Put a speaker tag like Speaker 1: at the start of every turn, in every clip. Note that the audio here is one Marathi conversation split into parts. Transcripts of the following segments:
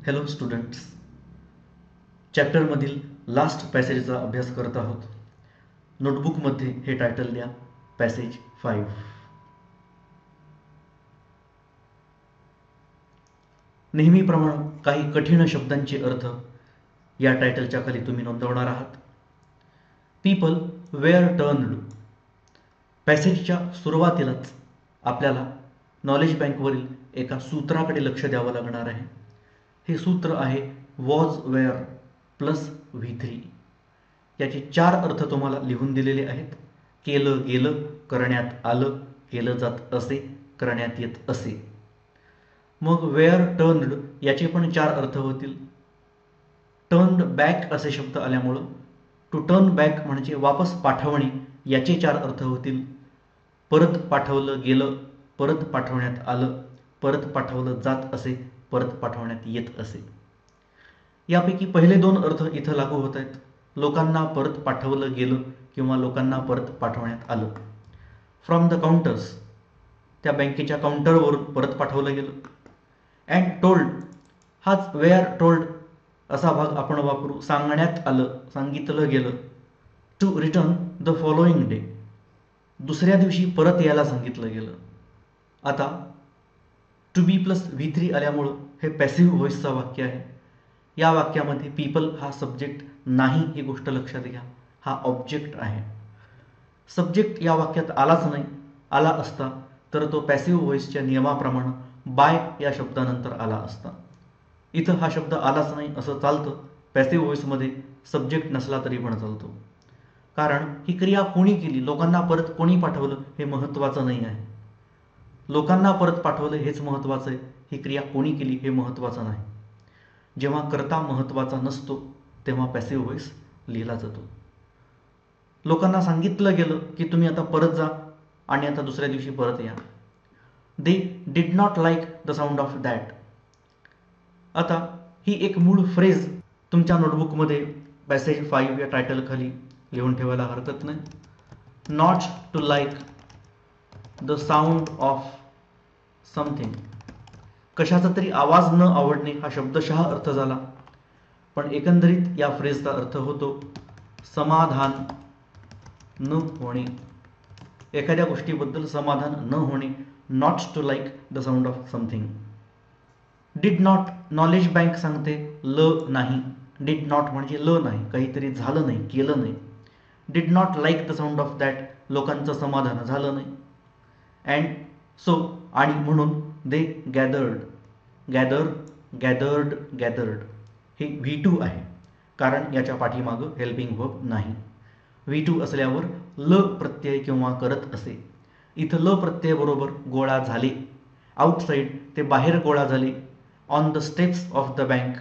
Speaker 1: हॅलो स्टुडंट्स, चॅप्टरमधील लास्ट पॅसेजचा अभ्यास करत आहोत. नोटबुकमध्ये हे टायटल द्या, पॅसेज 5. नेहमीप्रमाणे काही कठीण शब्दांचे अर्थ या टायटलच्या खाली तुम्ही नोंदवणार आहात. People wear turned. पॅसेजच्या सुरुवातीलाच आपल्याला नॉलेज बँकवरील एका सूत्राकडे लक्ष द्यावं लागणार आहे. हे सूत्र आहे वॉज वेअर प्लस V3. याचे 4 अर्थ तुम्हाला लिहून दिलेले आहेत. केलं गेलं, करण्यात आलं, केलं जात असे, करण्यात येत असे. मग वेअर टर्न्ड याचे पण 4 अर्थ होतील. टर्न्ड बॅक असे शब्द आल्यामुळं टू टर्न बॅक म्हणजे वापस पाठवणे, याचे 4 अर्थ होतील. परत पाठवलं गेलं, परत पाठवण्यात आलं, परत पाठवलं जात असे, परत पाठवण्यात येत असे. यापैकी पहिले 2 अर्थ इथं लागू होत आहेत. लोकांना परत पाठवलं गेलं किंवा लोकांना परत पाठवण्यात आलं. फ्रॉम द काउंटर्स, त्या बँकेच्या काउंटरवरून परत पाठवलं गेलं. अँड टोल्ड, हाच वेअर टोल्ड असा भाग आपण वापरू. सांगण्यात आलं, सांगितलं गेलं. To return the following day, दुसऱ्या दिवशी परत यायला सांगितलं गेलं. आता टू बी प्लस V3 आल्यामुळं हे पॅसिव्ह व्हॉइसचं वाक्य आहे. या वाक्यामध्ये पीपल हा सब्जेक्ट नाही, ही गोष्ट लक्षात घ्या. हा ऑब्जेक्ट आहे. सब्जेक्ट या वाक्यात आलाच नाही. आला असता तर तो पॅसिव्ह व्हॉइसच्या नियमाप्रमाणे बाय या शब्दानंतर आला असता. इथं हा शब्द आलाच नाही असं चालतं. पॅसिव्ह व्हॉइसमध्ये सब्जेक्ट नसला तरी पण चालतो. कारण ही क्रिया कोणी केली, लोकांना परत कोणी पाठवलं हे महत्त्वाचं नाही आहे. लोकांना परत पाठवलं हेच महत्त्वाचं आहे. ही क्रिया कोणी केली हे महत्त्वाचं नाही. जेव्हा कर्ता महत्त्वाचा नसतो तेव्हा पॅसिव्ह व्हॉइस लिहिला जातो. लोकांना सांगितलं गेलं की तुम्ही आता परत जा आणि आता दुसऱ्या दिवशी परत या. They did not like the sound of that. आता ही एक मूळ फ्रेज तुमच्या नोटबुकमध्ये पॅसेज 5 या टायटल खाली लिहून ठेवायला हरकत नाही. Not to like the sound of something. कशाचा तरी आवाज न आवडणे हा शब्दशः अर्थ झाला. पण एकंदरीत या फ्रेजचा अर्थ होतो समाधान न होणे. एखाद्या गोष्टीबद्दल समाधान न होणे. Not to like the sound of something. Did not, knowledge bank सांगते ल नाही. डिड नॉट म्हणजे ल नाही, काहीतरी झालं नाही, केलं नाही. Did not like the sound of that, लोकांचं समाधान झालं नाही. अँड सो, आणि म्हणून दे गॅदर्ड. गॅदर, गॅदर्ड, गॅदर्ड हे V2 आहे. कारण याच्या पाठीमागं हेल्पिंग वर्ब नाही. V2 असल्यावर ल प्रत्यय किंवा करत असे. इथं ल प्रत्यय बरोबर गोळा झाले. आउटसाईड, ते बाहेर गोळा झाले. On the steps of the bank,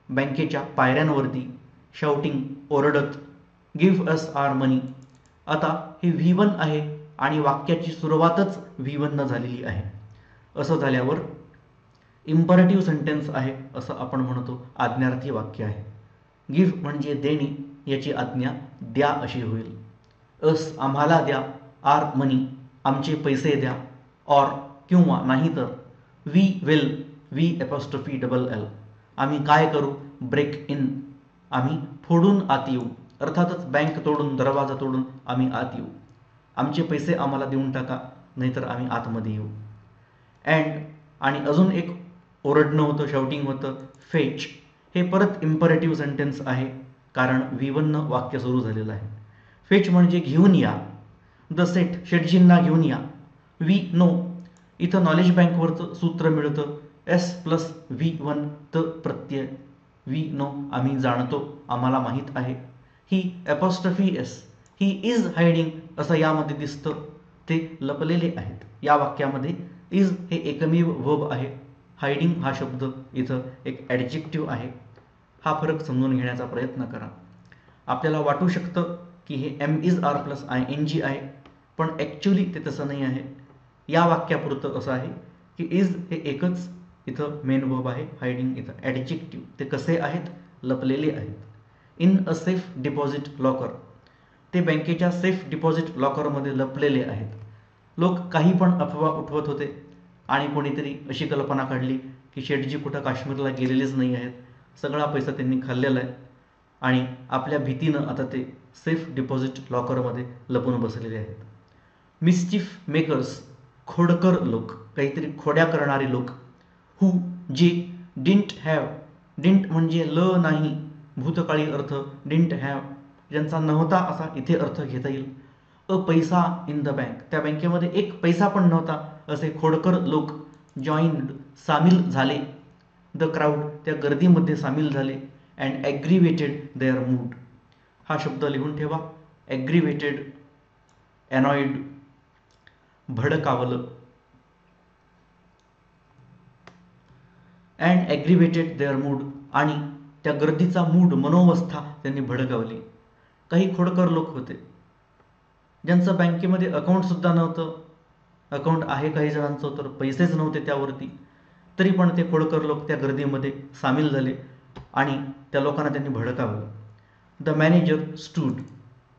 Speaker 1: बँकेच्या पायऱ्यांवरती. शाउटिंग, ओरडत. गिव्ह अस आर मनी. आता हे V1 आहे आणि वाक्याची सुरुवातच V1 न झालेली आहे. असं झाल्यावर इम्परेटिव्ह सेंटेन्स आहे असं आपण म्हणतो. आज्ञार्थी वाक्य आहे. गिव्ह म्हणजे देणे, याची आज्ञा द्या अशी होईल. अस आम्हाला द्या. आर मनी आमचे पैसे द्या. ऑर किंवा नाही तर वी विल, V''L आम्ही काय करू. ब्रेक इन आम्ही फोडून आत येऊ. अर्थातच बँक तोडून, दरवाजा तोडून आम्ही आत येऊ. आमचे पैसे आम्हाला देऊन टाका, नाहीतर आम्ही आतमध्ये येऊ. अँड, आणि अजून एक ओरडणं होतं, शाउटिंग होतं. फेच हे परत इम्परेटिव्ह सेंटेन्स आहे कारण V1 न वाक्य सुरू झालेलं आहे. फेच म्हणजे घेऊन या. द सेट, शेटजींना घेऊन या. वी नो, इथं नॉलेज बँकवरचं सूत्र मिळतं S प्लस V1 त प्रत्यय. वी नो आम्ही जाणतो, आम्हाला माहीत आहे. ही ॲपॉस्ट्रफी S, ही इज हायडिंग असं यामध्ये दिसतं. ते लपलेले आहेत. या वाक्यामध्ये इज हे एकमेव वर्ब आहे. हायडिंग हा शब्द इथं एक ॲडजेक्टिव्ह आहे. हा फरक समजून घेण्याचा प्रयत्न करा. आपल्याला वाटू शकतं की हे MIsR प्लस ING आहे, पण ॲक्च्युली ते तसं नाही आहे. या वाक्यापुरतं असं आहे की इज हे एकच इथं मेन वर्ब आहे. हायडिंग इथं ॲडजेक्टिव्ह. ते कसे आहेत, लपलेले आहेत. In a safe deposit locker, ते बँकेच्या सेफ डिपॉझिट लॉकरमध्ये लपलेले आहेत. लोक काही पण अफवा उठवत होते आणि कोणीतरी अशी कल्पना काढली की शेठजी कुठं काश्मीरला गेलेलेच नाही आहेत, सगळा पैसा त्यांनी खाल्लेला आहे आणि आपल्या भीतीनं आता ते सेफ डिपॉझिट लॉकरमध्ये लपून बसलेले आहेत. मिस्चिफ मेकर्स, खोडकर लोक, काहीतरी खोड्या करणारे लोक, हू जे डिंट म्हणजे ल नाही, भूतकाळी अर्थ डिंट हॅव, ज्यांचा नव्हता असा इथे अर्थ घेता येईल. अ पैसा इन द बँक, त्या बँकेमध्ये एक पैसा पण नव्हता असे खोडकर लोक जॉईन्ड, सामील झाले. द क्राऊड, त्या गर्दीमध्ये सामील झाले. अँड ॲग्रिवेटेड देअर मूड, हा शब्द लिहून ठेवा. ॲग्रिवेटेड, अनॉइड, भडकावलं. अँड ॲग्रिवेटेड देअर मूड, आणि त्या गर्दीचा मूड, मनोवस्था त्यांनी भडकावली. काही खोडकर लोक होते ज्यांचं बँकेमध्ये अकाउंटसुद्धा नव्हतं. अकाउंट आहे काही जणांचं, तर पैसेच नव्हते त्यावरती, तरी पण ते खोडकर लोक त्या गर्दीमध्ये सामील झाले आणि त्या लोकांना त्यांनी भडकावलं. The manager stood,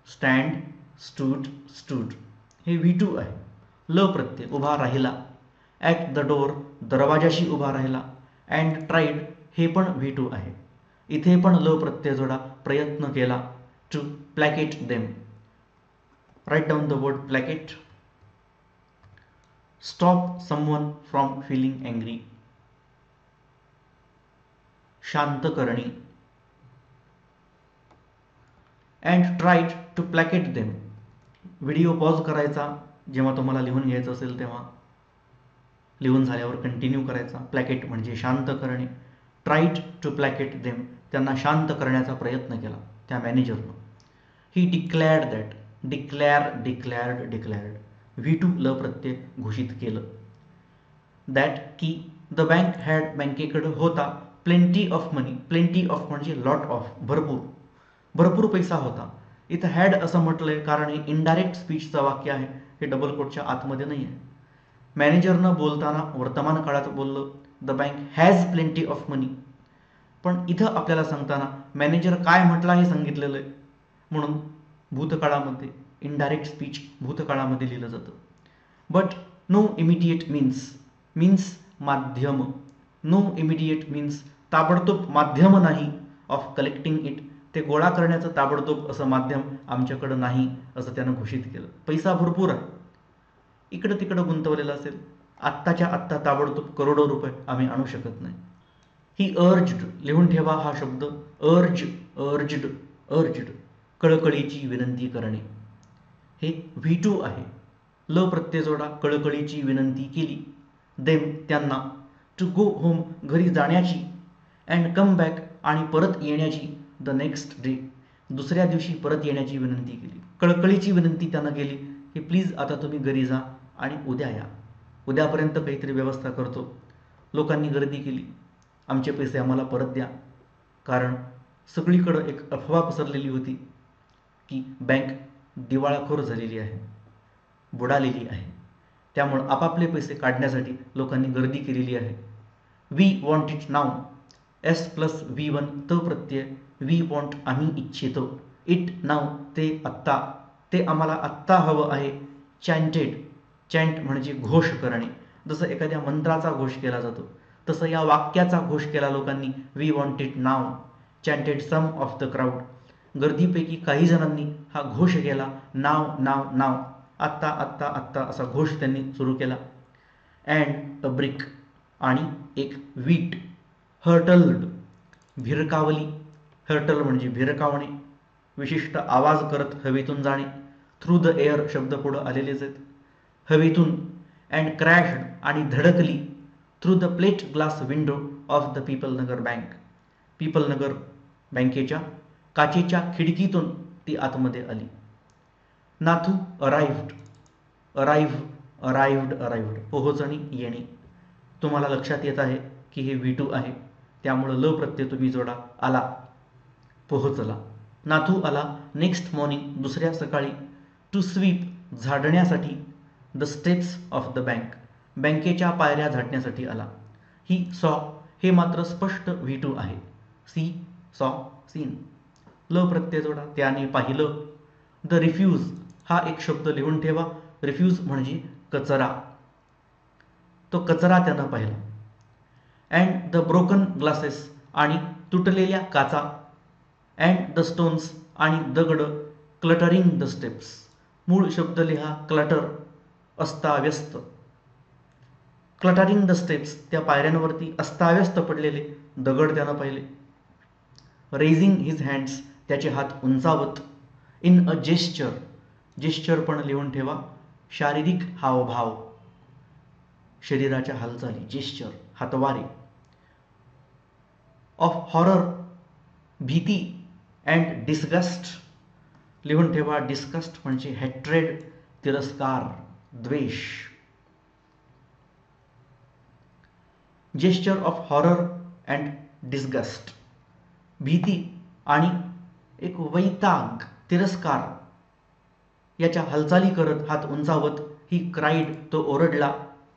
Speaker 1: stand, stood, हे V2 आहे. ल प्रत्यय, उभा राहिला. ॲट द डोअर, दरवाजाशी उभा राहिला. अँड ट्राईड, हे पण V2 आहे. इथे पण ल प्रत्यय जोडा, प्रयत्न केला. To placate them, right down the word placate. Stop someone from feeling angry, शांत करणे. And tried to placate them, video pause करायचा जेव्हा तुम्हाला लिहून घ्यायचं असेल तेव्हा, लिहून झाल्यावर कंटिन्यू करायचा. प्लॅकेट म्हणजे शांत करणे. ट्राईड टू प्लॅकेट देम, त्यांना शांत करण्याचा प्रयत्न केला त्या मॅनेजरनं. ही डिक्लेअर्ड दॅट, डिक्लेअर्ड, V2 ल प्रत्यय घोषित केलं. दॅट की द बँक हॅड, बँकेकडं होता. Plenty of money, plenty of म्हणजे लॉट ऑफ, भरपूर पैसा होता. इथं हॅड असं म्हटलंय कारण हे इनडायरेक्ट स्पीचचं वाक्य आहे, हे डबल कोटच्या आतमध्ये नाही आहे. मॅनेजरनं बोलताना वर्तमान काळात बोललं the bank has plenty of money, पण इथं आपल्याला सांगताना मॅनेजर काय म्हटलं हे सांगितलेलं आहे, म्हणून भूतकाळामध्ये इनडायरेक्ट स्पीच भूतकाळामध्ये लिहिलं जातं. बट नो इमिडिएट मीन्स माध्यम. नो इमिडिएट मीन्स ताबडतोब माध्यम नाही. ऑफ कलेक्टिंग इट, ते गोळा करण्याचं ताबडतोब असं माध्यम आमच्याकडं नाही, असं त्यानं घोषित केलं. पैसा भरपूर आहे, इकडं तिकडं गुंतवलेलं असेल, आत्ताच्या आत्ता ताबडतोब करोडो रुपये आम्ही आणू शकत नाही. ही अर्ज्ड, लिहून ठेवा हा शब्द, अर्ज्ड, कळकळीची विनंती करणे. हे V2 आहे. ल प्रत्यय जोडा, कळकळीची विनंती केली. देम, त्यांना. टू गो होम, घरी जाण्याची. अँड कम बॅक, आणि परत येण्याची. द नेक्स्ट डे, दुसऱ्या दिवशी परत येण्याची विनंती केली. कळकळीची विनंती त्यांना केली की प्लीज आता तुम्ही घरी जा आणि उद्या या, उद्यापर्यंत काहीतरी व्यवस्था करतो. लोकांनी गर्दी केली, आमचे पैसे आम्हाला परत द्या, कारण सगळीकडं एक अफवा पसरलेली होती की बँक दिवाळखोर झालेली आहे, बुडालेली आहे. त्यामुळं आपापले पैसे काढण्यासाठी लोकांनी गर्दी केलेली आहे. We want it now, S+V1 त प्रत्यय. वी वॉन्ट, आम्ही इच्छितो. इट नाव, ते आत्ता, ते आम्हाला आत्ता हवं आहे. चॅन्ट म्हणजे घोष करणे, जसं एखाद्या मंत्राचा घोष केला जातो तसं या वाक्याचा घोष केला लोकांनी. We want it now. Chanted some of the crowd, गर्दीपैकी काही जणांनी हा घोष केला. नाव, आत्ता असा घोष त्यांनी सुरू केला. अँड अ ब्रिक, आणि एक वीट. हर्टल्ड, भिरकावली. हर्टल म्हणजे भिरकावणे, विशिष्ट आवाज करत हवेतून जाणे. थ्रू द एअर शब्द पुढं आलेलेच आहेत, हवेतून. अँड क्रॅश्ड, आणि धडकली. Through the plate glass window of the Pipal Nagar bank, Pipal Nagar बँकेच्या काचेच्या खिडकीतून ती आतमध्ये आली. नाथू अराइव्ड, पोहोचणे, येणे. तुम्हाला लक्षात येत आहे की हे V2 आहे, त्यामुळं ल प्रत्यय तुम्ही जोडा. आला, पोहोचला. नाथू आला. नेक्स्ट मॉर्निंग, दुसऱ्या सकाळी. टू स्वीप, झाडण्यासाठी. The steps of the bank, बँकेच्या पायऱ्या झाडण्यासाठी आला. ही सॉ, हे मात्र स्पष्ट V2 आहे. सी, सॉ, सीन. ल प्रत्यय जोडा, त्याने पाहिलं. द रिफ्यूज, हा एक शब्द लिहून ठेवा. रिफ्यूज म्हणजे कचरा, तो कचरा त्यानं पाहिला. अँड द ब्रोकन ग्लासेस आणि तुटलेल्या काचा, अँड द स्टोन्स आणि दगड क्लटरिंग द स्टेप्स. मूळ शब्द लिहा क्लटर, अस्ताव्यस्त. क्लटरिंग द स्टेप्स, त्या पायऱ्यांवरती अस्ताव्यस्त पडलेले दगड त्यानं पाहिले. रेझिंग हिज हँड्स, त्याचे हात उंचावत. इन अ जेस्चर, जेस्चर पण लिहून ठेवा, शारीरिक हावभाव, शरीराच्या हालचाली, जेस्चर, हातवारे. ऑफ हॉरर, भीती. अँड डिस्गस्ट, लिहून ठेवा, डिस्गस्ट म्हणजे हॅट्रेड, तिरस्कार, द्वेष. Gesture of horror and disgust, भीती आणि एक वैताग, तिरस्कार याच्या हालचाली करत हात उंचावत ही क्राईड, तो ओरडला,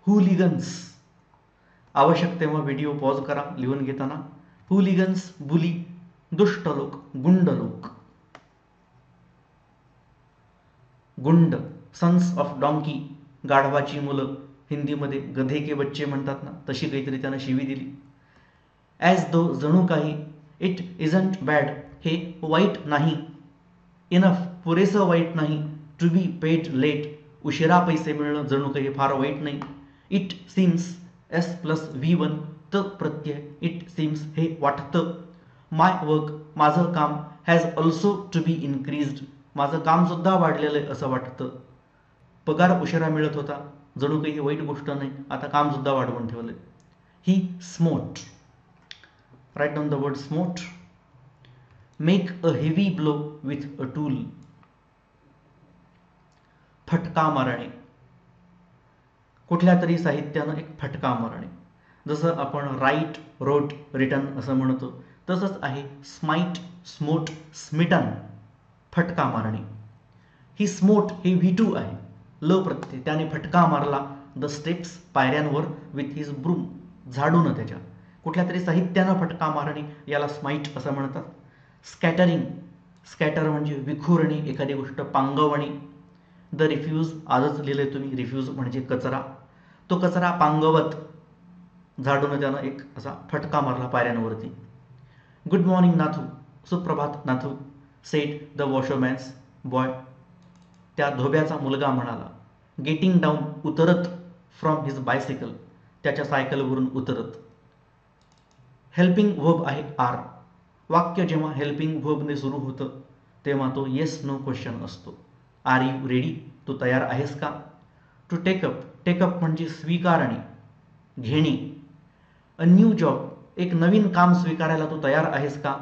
Speaker 1: हुलिगन्स. आवश्यक तेव्हा व्हिडिओ पॉज करा लिहून घेताना. हुलिगन्स, बुली, दुष्ट लोक, गुंड लोक. गुंड, सन्स ऑफ डॉंकी, गाढवाची मुलं, हिंदीमध्ये गधे के बच्चे म्हणतात ना, तशी काहीतरी त्यानं शिवी दिली. ॲज दो, जणू काही. इट इजंट बॅड, हे वाईट नाही. इनफ, पुरेसं वाईट नाही. टू बी पेड लेट, उशिरा पैसे मिळणं जणू काही फार वाईट नाही. इट सीम्स, S+V1, त प्रत्यय, इट सीम्स हे वाटतं. माय वर्क, माझं काम. Has also to be increased, माझं काम सुद्धा वाढलेलं आहे असं वाटतं. पगार उशिरा मिळत होता, जणू काही वाईट गोष्ट नाही, आता काम सुद्धा वाढवून ठेवलंय. He smote, right down the word smote. Make a heavy blow with a tool, फटका मारणे, कुठल्या तरी साहित्यानं एक फटका मारणे. जसं आपण राईट, रोट, रिटन असं म्हणतो, तसंच आहे स्माइट, स्मोट, स्मिटन, फटका मारणे. ही स्मोट हे V2 आहे, ल प्रत्यय, त्याने फटका मारला. द स्टेप्स, पायऱ्यांवर. विथ हिज ब्रूम, झाडून, त्याच्या कुठल्या तरी साहित्यानं फटका मारणे याला स्माइट असं म्हणतात. स्कॅटरिंग, स्कॅटर म्हणजे विखुरणे, एखादी गोष्ट पांगवणे. द रिफ्यूज, आजच लिहिलंय तुम्ही, रिफ्यूज म्हणजे कचरा. तो कचरा पांगवत, झाडून त्यानं एक असा फटका मारला पायऱ्यांवरती. गुड मॉर्निंग नाथू, सुप्रभात नाथू. सेट द वॉशरमॅन्स बॉय, त्या धोब्याचा मुलगा म्हणाला. गेटिंग डाऊन, उतरत. फ्रॉम हिज बायसिकल, त्याच्या सायकलवरून उतरत. हेल्पिंग व्हर्ब आहे आर. वाक्य जेव्हा हेल्पिंग व्हर्बने सुरू होतं तेव्हा तो येस नो क्वेश्चन असतो. आर यू रेडी, तू तयार आहेस का. टू टेकअप, टेकअप म्हणजे स्वीकारणे, घेणे. अ न्यू जॉब, एक नवीन काम स्वीकारायला तू तयार आहेस का.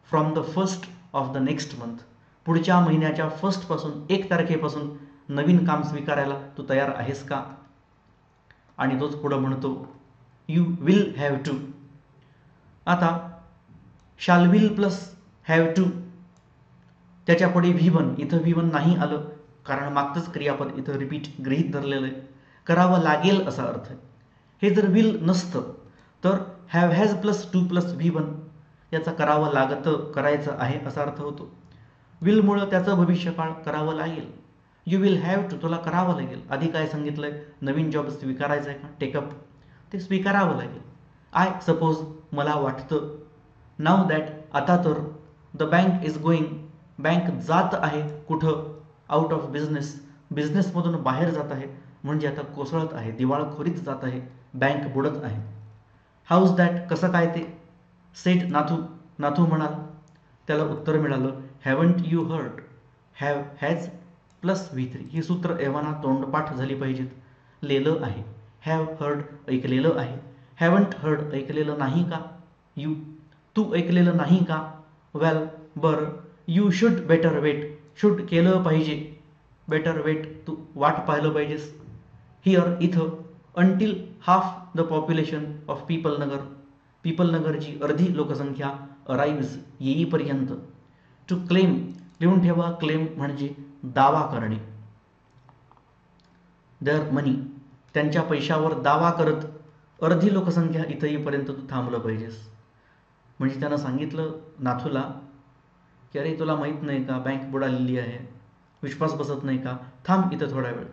Speaker 1: From the first of the next month, पुढच्या महिन्याच्या फर्स्टपासून, 1 तारखेपासून नवीन काम स्वीकारायला तू तयार आहेस का. आणि तोच पुढं म्हणतो यू विल हॅव टू. आता shall will plus have to, त्याच्या पुढे V1, इथं V1 नाही आलं कारण मागचंच क्रियापद इथं रिपीट गृहीत धरलेलं आहे. करावं लागेल असा अर्थ आहे. हे जर विल नसतं तर have has plus two plus V1, याचा करावं लागतं, करायचं आहे असा अर्थ होतो. विलमुळं त्याचं भविष्यकाळ करावं लागेल. यू विल हॅव टू, तुला करावं लागेल. आधी काय सांगितलंय, नवीन जॉब स्वीकारायचा आहे का, टेकअप, ते स्वीकारावं लागेल. आय सपोज, मला वाटतं. नाव दॅट, आता तर. The bank is going, bank जात आहे कुठं. आउट ऑफ बिझनेस, बिझनेसमधून बाहेर जात आहे म्हणजे आता कोसळत आहे, दिवाळखोरीत जात आहे, बँक बुडत आहे. हाऊज दॅट, कसं काय ते. सेट नाथू, नाथू म्हणाला. त्याला उत्तर मिळालं haven't you heard. Have has plus V3, ही सूत्र एव्हाना तोंडपाठ झाली पाहिजेत. लेलं आहे, हॅव हर्ड ऐकलेलं आहे. हॅवंट हर्ड ऐकलेलं नाही का. यू, तू ऐकलेलं नाही का. वेल, बरं. You should better wait, should केलं पाहिजे. बेटर वेट, तू वाट पाहिलं पाहिजेस. हिअर, इथं. Until half the population of Pipal Nagar, Pipal नगरची अर्धी लोकसंख्या अराइव्ज, येईपर्यंत. टू क्लेम, लिहून ठेवा, क्लेम म्हणजे दावा करणे. देअर मनी, त्यांच्या पैशावर दावा करत अर्धी लोकसंख्या इथं येईपर्यंत तू थांबलं पाहिजेस. म्हणजे त्यानं सांगितलं नाथूला की अरे तुला माहीत नाही का, बँक बुडालेली आहे, विश्वास बसत नाही का, थांब इथं थोडा वेळ.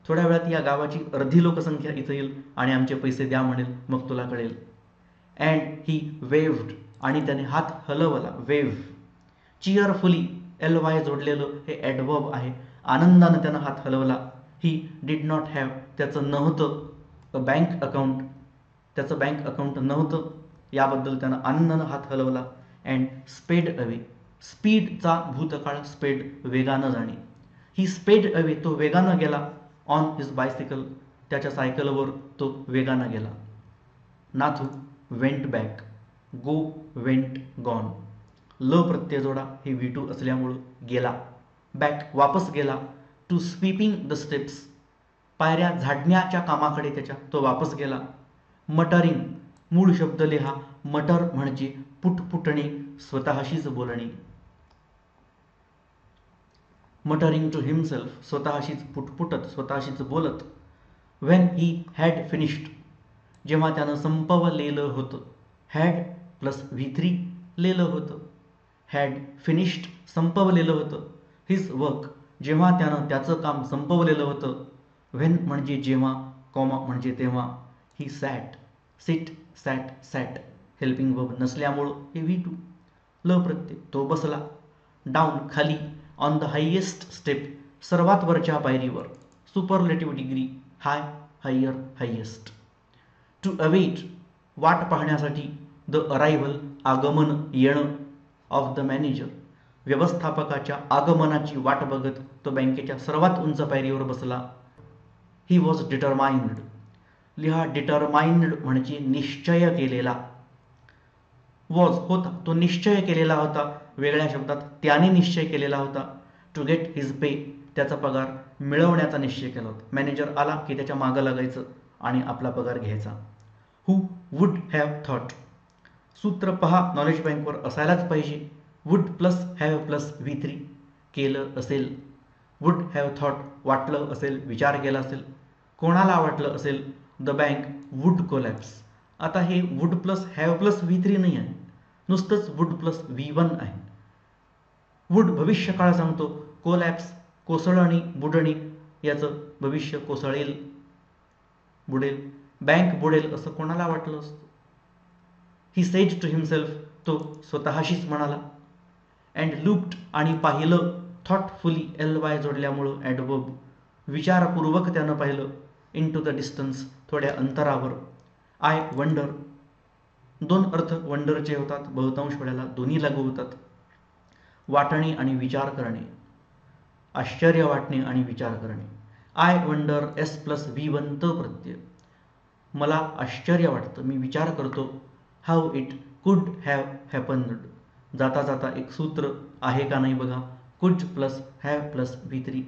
Speaker 1: थोड्या वेळात या गावाची अर्धी लोकसंख्या इथं येईल आणि आमचे पैसे द्या म्हणेल, मग तुला कळेल. अँड ही वेव्ड आणि त्याने हात हलवला. वेव्ह. चीअरफुली LY जोडलेलं हे ॲडवर्ब आहे. आनंदानं त्यानं हात हलवला. ही डिड नॉट हॅव त्याचं नव्हतं अ बँक अकाउंट, त्याचं बँक अकाउंट नव्हतं, याबद्दल त्यानं आनंदानं हात हलवला. अँड स्पेड अवे. स्पीडचा भूतकाळ स्पेड वेगानं जाणे. ही स्पेड अवे तो वेगानं गेला. ऑन हिज बायसिकल त्याच्या सायकलवर तो वेगानं गेला. Nathu went back. Go went gone. ल प्रत्यय जोडा. हे V2 असल्यामुळं गेला. बॅक वापस गेला. टू स्वीपिंग द स्टेप्स पायऱ्या झाडण्याच्या कामाकडे त्याच्या तो वापस गेला. मटरिंग मूळ शब्द लिहा. मटर म्हणजे पुटपुटणे, स्वतःशीच बोलणे. मटरिंग टू हिमसेल्फ स्वतःशीच पुटपुटत, स्वतःशीच बोलत. व्हेन ही हॅड फिनिश्ड जेव्हा त्यानं संपवलेलं होतं. हॅड प्लस V3 लेलं होतं. हॅड फिनिश्ड संपवलेलं होतं. हिज वर्क जेव्हा त्यानं त्याचं काम संपवलेलं होतं. व्हेन म्हणजे जेव्हा, कॉमा म्हणजे तेव्हा. He sat. Sit, sat, sat helping verb नसल्यामुळं हे V2. ल प्रत्यय तो बसला. डाऊन खाली. ऑन द हायेस्ट स्टेप सर्वात वरच्या पायरीवर. Superlative degree high, higher, highest. To await वाट पाहण्यासाठी. द अरायव्हल आगमन येणं. ऑफ द मॅनेजर व्यवस्थापकाच्या आगमनाची वाट बघत तो बँकेच्या सर्वात उंच पायरीवर बसला. He was determined. लिहा डिटरमाइंड म्हणजे निश्चय केलेला. वॉज होता तो निश्चय केलेला होता. वेगळ्या शब्दात त्याने निश्चय केलेला होता. टू गेट हिज पे त्याचा पगार मिळवण्याचा निश्चय केला होता. मॅनेजर आला की त्याच्या मागं लागायचं आणि आपला पगार घ्यायचा. हू वुड हॅव थॉट सूत्र पहा नॉलेज बँकवर असायलाच पाहिजे. Would plus have plus V3 केलं असेल. वुड हॅव थॉट वाटलं असेल, विचार केला असेल. कोणाला वाटलं असेल? The bank would collapse. आता हे would plus have plus V3 नाही आहे, नुसतंच वुड प्लस V1 आहे. वुड भविष्यकाळ सांगतो. कोलॅप्स कोसळणी, बुडणी याचं भविष्य कोसळेल, बुडेल. बँक बुडेल असं कोणाला वाटलं असतं? ही सेड टू हिमसेल्फ तो स्वतःशीच म्हणाला. अँड लुक्ड आणि पाहिलं. थॉटफुली LY जोडल्यामुळं ॲडवर्ब विचारपूर्वक त्यानं पाहिलं. इन टू द डिस्टन्स थोड्या अंतरावर. आय वंडर दोन अर्थ वंडरचे होतात. बहुतांश वेळेला दोन्ही लागू होतात. वाटणे आणि विचार करणे. आश्चर्य वाटणे आणि विचार करणे. I wonder S plus V1 त प्रत्यय. मला आश्चर्य वाटतं, मी विचार करतो. हाऊ इट कुड हॅव हॅपन्ड. जाता जाता एक सूत्र आहे का नाही बघा. कुड प्लस हॅव प्लस V3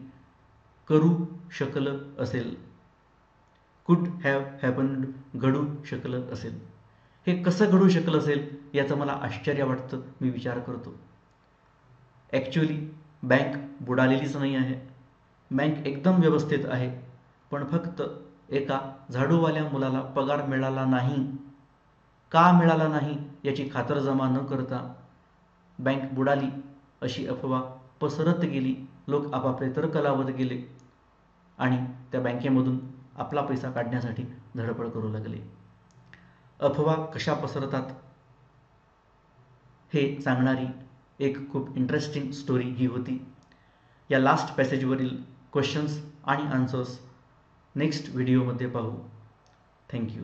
Speaker 1: करू शकलं असेल. कुड हॅव हॅपन्ड घडू शकलं असेल. हे कसं घडू शकलं असेल याचं मला आश्चर्य वाटतं, मी विचार करतो. ॲक्च्युली बँक बुडालेलीच नाही आहे. बँक एकदम व्यवस्थित आहे. पण फक्त एका झाडूवाल्या मुलाला पगार मिळाला नाही. का मिळाला नाही याची खातरजमा न करता बँक बुडाली अशी अफवा पसरत गेली. लोक आपापले तर्क लावत गेले आणि त्या बँकेमधून आपला पैसा काढण्यासाठी धडपड करू लागले. अफवा कशा पसरतात हे सांगणारी एक खूप इंटरेस्टिंग स्टोरी ही होती. या लास्ट पॅसेजवरील क्वेश्चन्स आणि आन्सर्स नेक्स्ट व्हिडिओमध्ये पाहू. थँक्यू.